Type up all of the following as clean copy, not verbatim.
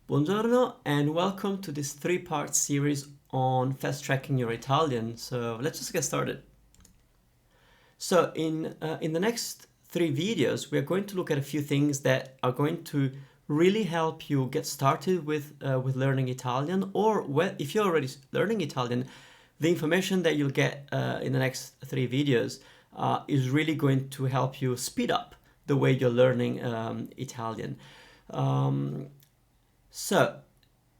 Buongiorno and welcome to this three-part series on fast tracking your Italian. So let's just get started. So in the next three videos, we're going to look at a few things that are going to really help you get started with learning Italian, or if you're already learning Italian, the information that you'll get in the next three videos is really going to help you speed up the way you're learning Italian. So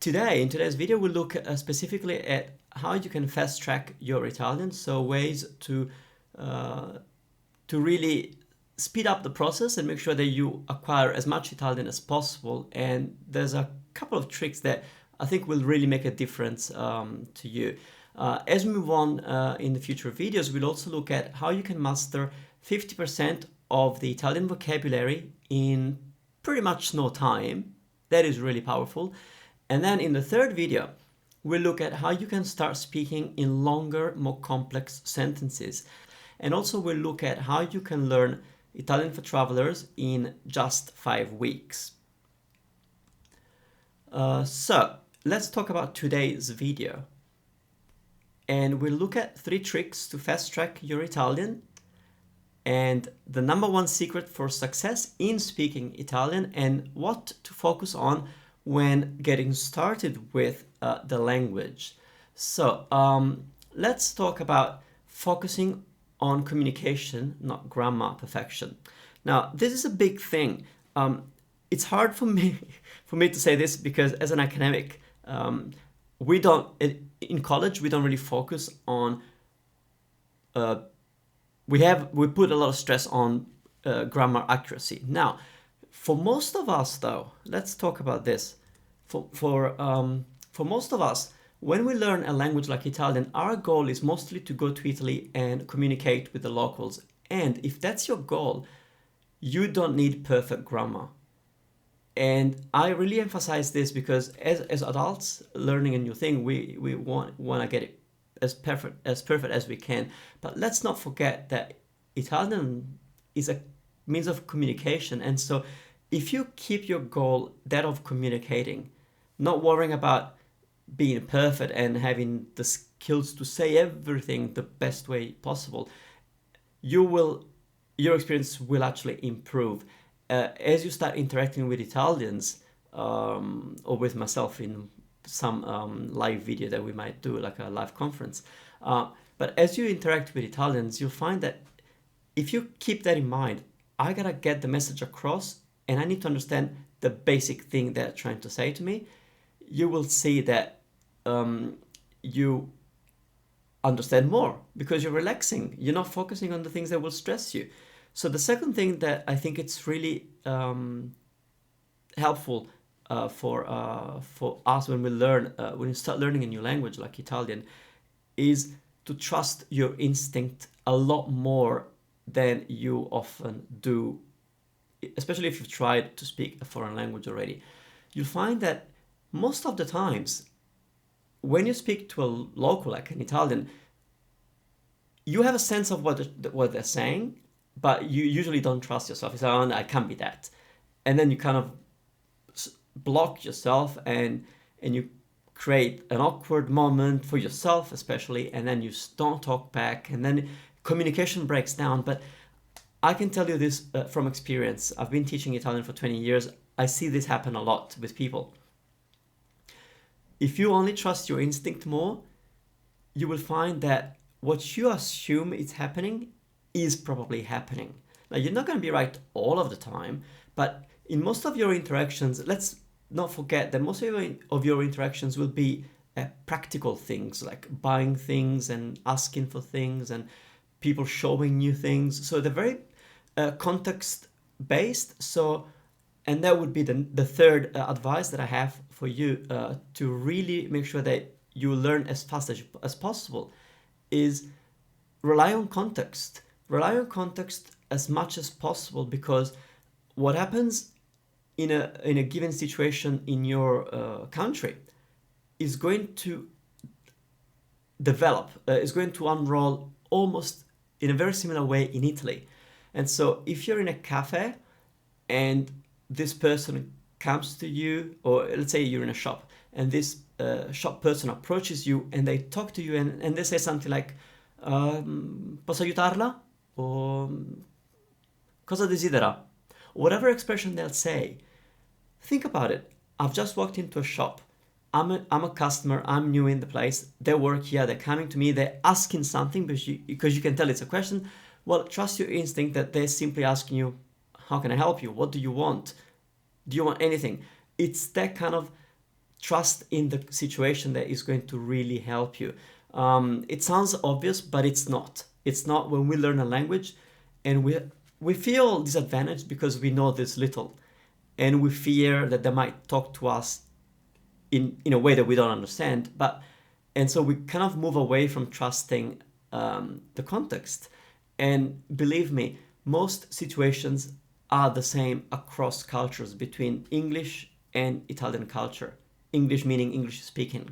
in today's video, we'll look specifically at how you can fast track your Italian. So ways to really speed up the process and make sure that you acquire as much Italian as possible. And there's a couple of tricks that I think will really make a difference to you. As we move on in the future videos, we'll also look at how you can master 50% of the Italian vocabulary in pretty much no time. That is really powerful. And then in the third video, we'll look at how you can start speaking in longer, more complex sentences. And also we'll look at how you can learn Italian for travelers in just 5 weeks. So let's talk about today's video. And we'll look at 3 tricks to fast track your Italian and the number one secret for success in speaking Italian and what to focus on when getting started with the language. So let's talk about focusing on communication, not grammar perfection. Now, this is a big thing. It's hard for me to say this because as an academic, in college we don't really focus on we put a lot of stress on grammar accuracy. Now, for most of us though, let's talk about this. For most of us, when we learn a language like Italian, our goal is mostly to go to Italy and communicate with the locals. And if that's your goal, you don't need perfect grammar. And I really emphasize this because as adults learning a new thing, we want to get it as perfect as we can. But let's not forget that Italian is a means of communication. And so if you keep your goal that of communicating, not worrying about being perfect and having the skills to say everything the best way possible, your experience will actually improve. As you start interacting with Italians or with myself in some live video that we might do, like a live conference. But as you interact with Italians, you'll find that if you keep that in mind, I gotta get the message across and I need to understand the basic thing they're trying to say to me, you will see that you understand more because you're relaxing. You're not focusing on the things that will stress you. So the second thing that I think it's really helpful for us when we start learning a new language like Italian is to trust your instinct a lot more than you often do, especially if you've tried to speak a foreign language already. You'll find that most of the times when you speak to a local like an Italian, you have a sense of what they're saying, but you usually don't trust yourself. You say, oh, no, I can't be that. And then you kind of block yourself and you create an awkward moment for yourself especially, and then you don't talk back and then communication breaks down. But I can tell you this from experience. I've been teaching Italian for 20 years. I see this happen a lot with people. If you only trust your instinct more, you will find that what you assume is happening is probably happening. Now, you're not going to be right all of the time, but in most of your interactions, let's not forget that most of your interactions will be practical things like buying things and asking for things and people showing you things. So they're very context based. And that would be the third advice that I have for you to really make sure that you learn as fast as possible is rely on context. Rely on context as much as possible, because what happens in a given situation in your country is going to develop, is going to unroll almost in a very similar way in Italy. And so if you're in a cafe and this person comes to you, or let's say you're in a shop and this shop person approaches you and they talk to you and they say something like posso aiutarla? Or cosa desidera? Whatever expression they'll say, think about it. I've just walked into a shop. I'm a customer. I'm new in the place. They work here. They're coming to me. They're asking something because you can tell it's a question. Well, trust your instinct that they're simply asking you, how can I help you? What do you want? Do you want anything? It's that kind of trust in the situation that is going to really help you. It sounds obvious, but it's not. It's not. When we learn a language and we feel disadvantaged because we know this little, and we fear that they might talk to us in a way that we don't understand. And so we kind of move away from trusting the context. And believe me, most situations are the same across cultures between English and Italian culture. English meaning English speaking.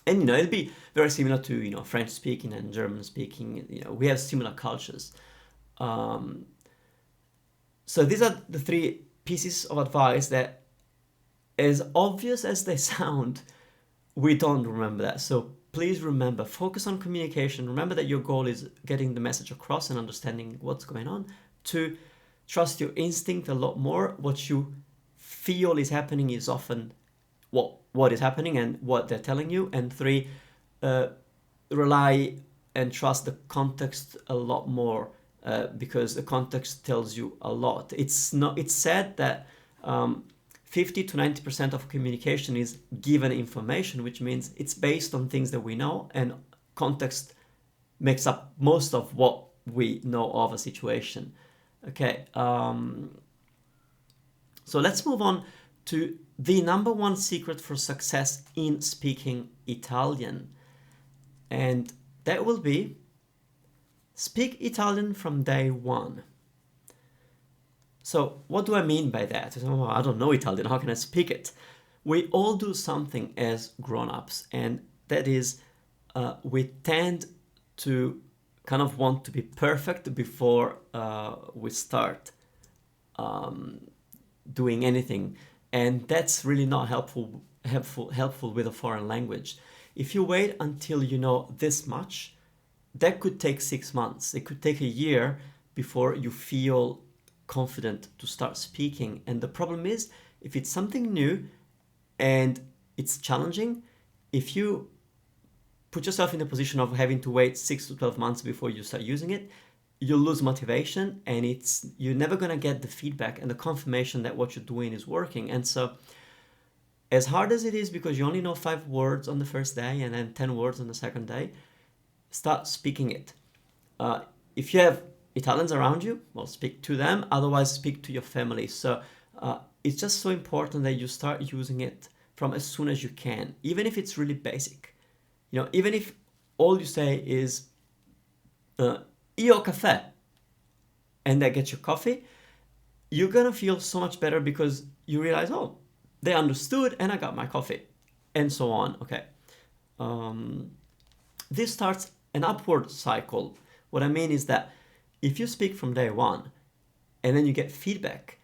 And it'll be very similar to French speaking and German speaking. We have similar cultures. So these are the three pieces of advice that, as obvious as they sound, we don't remember that. So please remember, focus on communication. Remember that your goal is getting the message across and understanding what's going on. 2, trust your instinct a lot more. What you feel is happening is often what is happening and what they're telling you. And 3, rely and trust the context a lot more, because the context tells you a lot. It's said that 50 to 90% of communication is given information, which means it's based on things that we know, and context makes up most of what we know of a situation. Okay, so let's move on to the number one secret for success in speaking Italian. And that will be speak Italian from day one. So what do I mean by that? Oh, I don't know Italian, how can I speak it? We all do something as grown-ups, and that is we tend to kind of want to be perfect before we start doing anything. And that's really not helpful with a foreign language. If you wait until you know this much, that could take 6 months. It could take a year before you feel confident to start speaking. And the problem is, if it's something new and it's challenging, if you put yourself in the position of having to wait 6 to 12 months before you start using it, you'll lose motivation, and you're never going to get the feedback and the confirmation that what you're doing is working. And so, as hard as it is, because you only know 5 words on the first day and then 10 words on the second day, start speaking it. If you have Italians around you, well, speak to them. Otherwise, speak to your family. So it's just so important that you start using it from as soon as you can, even if it's really basic. Even if all you say is io caffè, and they get your coffee, you're gonna feel so much better because you realize, oh, they understood and I got my coffee, and so on. Okay. This starts an upward cycle. What I mean is that if you speak from day one and then you get feedback,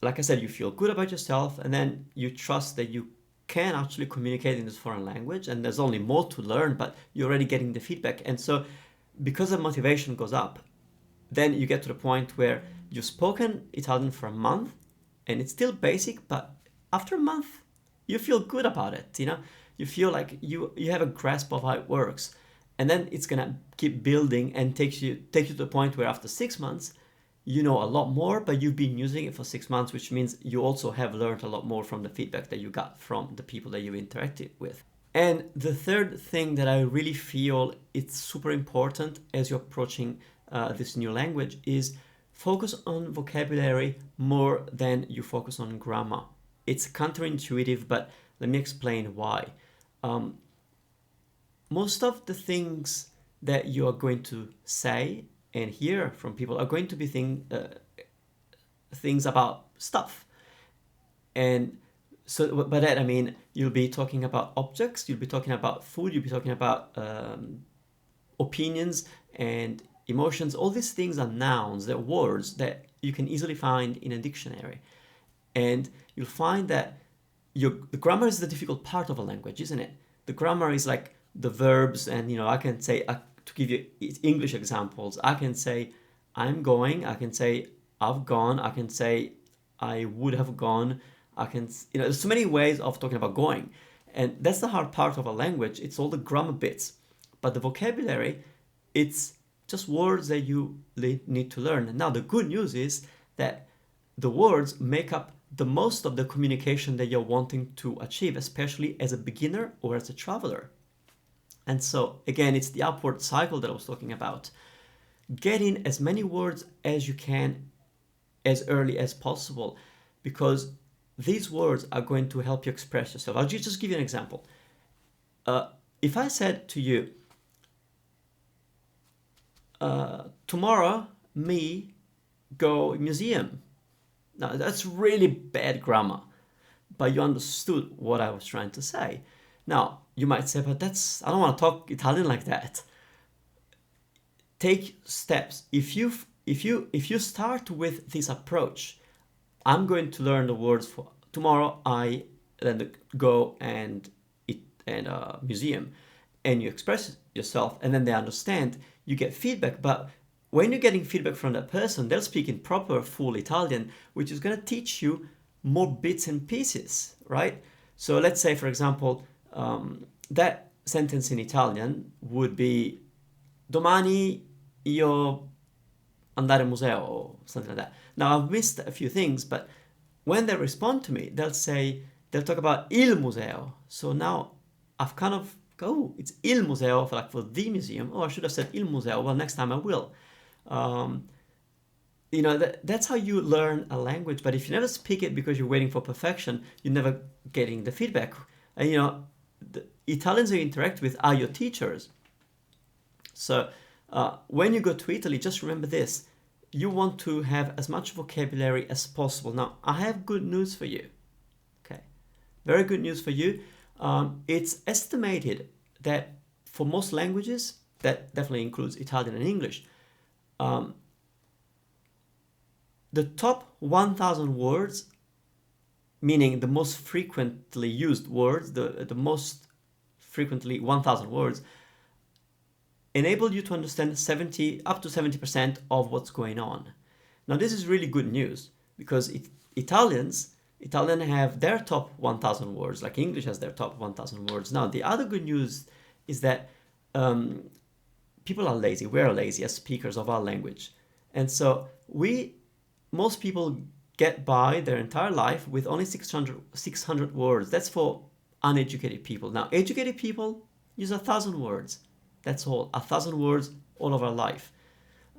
like I said, you feel good about yourself, and then you trust that you can actually communicate in this foreign language, and there's only more to learn, but you're already getting the feedback. And so because the motivation goes up, then you get to the point where you've spoken Italian for a month and it's still basic, but after a month, you feel good about it. You feel like you have a grasp of how it works. And then it's gonna keep building and take you to the point where after 6 months, you know a lot more, but you've been using it for 6 months, which means you also have learned a lot more from the feedback that you got from the people that you interacted with. And the third thing that I really feel it's super important as you're approaching this new language is focus on vocabulary more than you focus on grammar. It's counterintuitive, but let me explain why. Most of the things that you are going to say and hear from people are going to be things about stuff. And so by that I mean you'll be talking about objects, you'll be talking about food, you'll be talking about opinions and emotions. All these things are nouns, they're words that you can easily find in a dictionary. And you'll find that the grammar is the difficult part of a language, isn't it? The grammar is like the verbs, and I can say, to give you English examples, I can say I'm going, I can say I've gone, I can say I would have gone, I can, there's so many ways of talking about going. And that's the hard part of a language. It's all the grammar bits. But the vocabulary, it's just words that you need to learn. And now the good news is that the words make up the most of the communication that you're wanting to achieve, especially as a beginner or as a traveler. And so again, it's the upward cycle that I was talking about. Get in as many words as you can as early as possible, because these words are going to help you express yourself. I'll just give you an example. If I said to you, tomorrow me go museum. Now that's really bad grammar, but you understood what I was trying to say. Now you might say, but I don't want to talk Italian like that. Take steps. If you start with this approach, I'm going to learn the words for tomorrow. I then go and eat at a museum, and you express yourself, and then they understand. You get feedback, but when you're getting feedback from that person, they'll speak in proper full Italian, which is going to teach you more bits and pieces, right? So let's say, for example, that sentence in Italian would be domani io andare al museo, or something like that. Now I've missed a few things, but when they respond to me, they'll talk about il museo. So now I've kind of it's il museo for the museum. Oh, I should have said il museo. Well, next time I will. That's how you learn a language. But if you never speak it because you're waiting for perfection, you're never getting the feedback. And the Italians you interact with are your teachers. So when you go to Italy, just remember this. You want to have as much vocabulary as possible. Now, I have good news for you. Okay, very good news for you. It's estimated that for most languages, that definitely includes Italian and English, the top 1,000 words, meaning the most frequently used words, the most frequently 1,000 words, enable you to understand up to 70% of what's going on. Now, this is really good news, because Italian have their top 1,000 words, like English has their top 1,000 words. Now, the other good news is that people are lazy. We're lazy as speakers of our language. And so most people get by their entire life with only 600 words. That's for uneducated people. Now, educated people use 1,000 words. That's all, 1,000 words all of our life.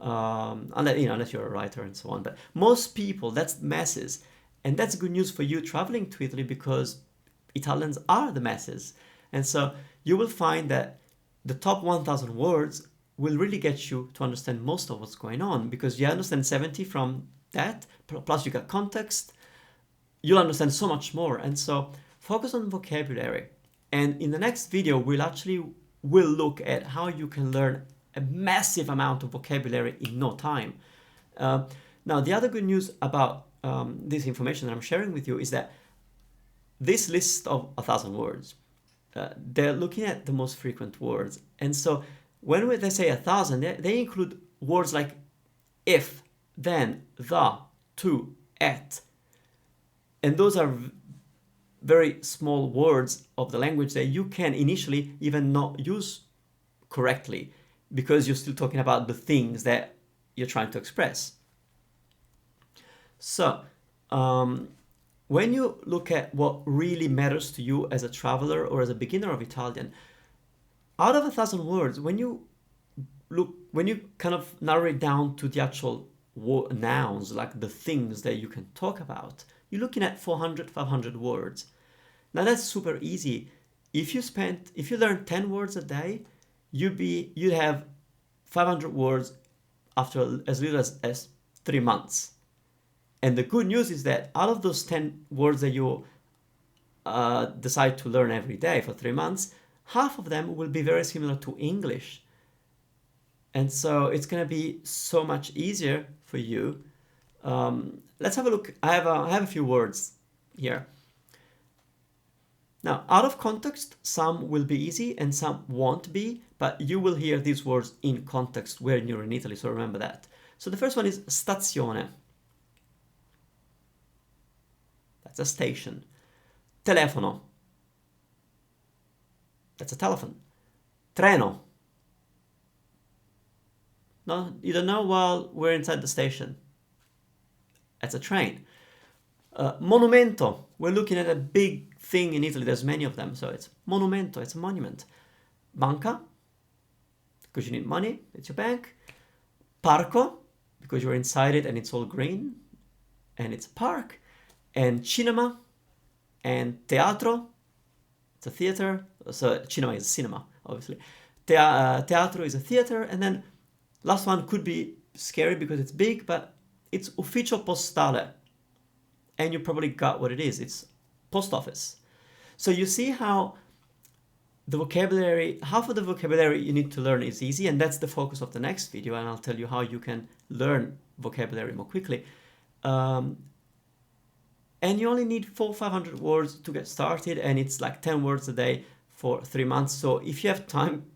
Unless you're a writer and so on. But most people, that's masses. And that's good news for you traveling to Italy, because Italians are the masses. And so you will find that the top 1,000 words will really get you to understand most of what's going on, because you understand 70 from that, plus you got context, you'll understand so much more. And so focus on vocabulary. And in the next video, we'll look at how you can learn a massive amount of vocabulary in no time. Now, the other good news about this information that I'm sharing with you is that this list of 1,000 words, they're looking at the most frequent words. And so when they say 1,000, they include words like if, then, the, to, at. And those are very small words of the language that you can initially even not use correctly, because you're still talking about the things that you're trying to express. So when you look at what really matters to you as a traveler or as a beginner of Italian, out of 1,000 words, when you kind of narrow it down to the actual nouns, like the things that you can talk about, you're looking at 400, 500 words. Now that's super easy. If you learn 10 words a day, you'd have 500 words after as little as 3 months. And the good news is that out of those 10 words that you decide to learn every day for 3 months, half of them will be very similar to English. And so it's going to be so much easier for you. let's have a look. I have a few words here. Now, out of context, some will be easy and some won't be, but you will hear these words in context when you're in Italy, so remember that. So the first one is stazione. That's a station. Telefono. That's a telephone. Treno. No, you don't know? Well, we're inside the station. That's a train. Monumento. We're looking at a big thing in Italy. There's many of them, so it's monumento. It's a monument. Banca, because you need money. It's your bank. Parco, because you're inside it and it's all green, and it's a park. And cinema, and teatro. It's a theater. So cinema is cinema, obviously. Teatro is a theater, and then last one could be scary because it's big, but it's ufficio postale. And you probably got what it is. It's post office. So you see how the vocabulary, half of the vocabulary you need to learn is easy, and that's the focus of the next video, and I'll tell you how you can learn vocabulary more quickly. And you only need 400-500 words to get started, and it's like 10 words a day for 3 months. So if you have time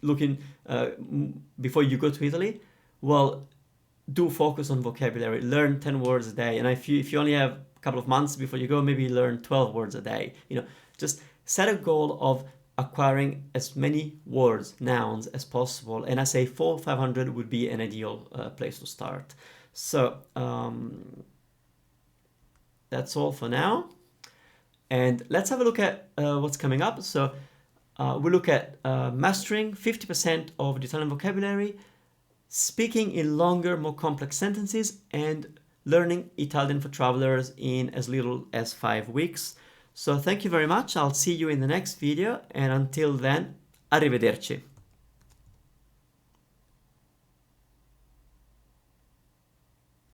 looking before you go to Italy, well, do focus on vocabulary. Learn 10 words a day, and if you only have a couple of months before you go, maybe learn 12 words a day. You know, just set a goal of acquiring as many words, nouns as possible, and I say 400-500 would be an ideal place to start. So that's all for now, and let's have a look at what's coming up. So we'll look at mastering 50% of the Italian vocabulary, speaking in longer, more complex sentences, and learning Italian for travelers in as little as 5 weeks. So thank you very much. I'll see you in the next video, and until then, arrivederci.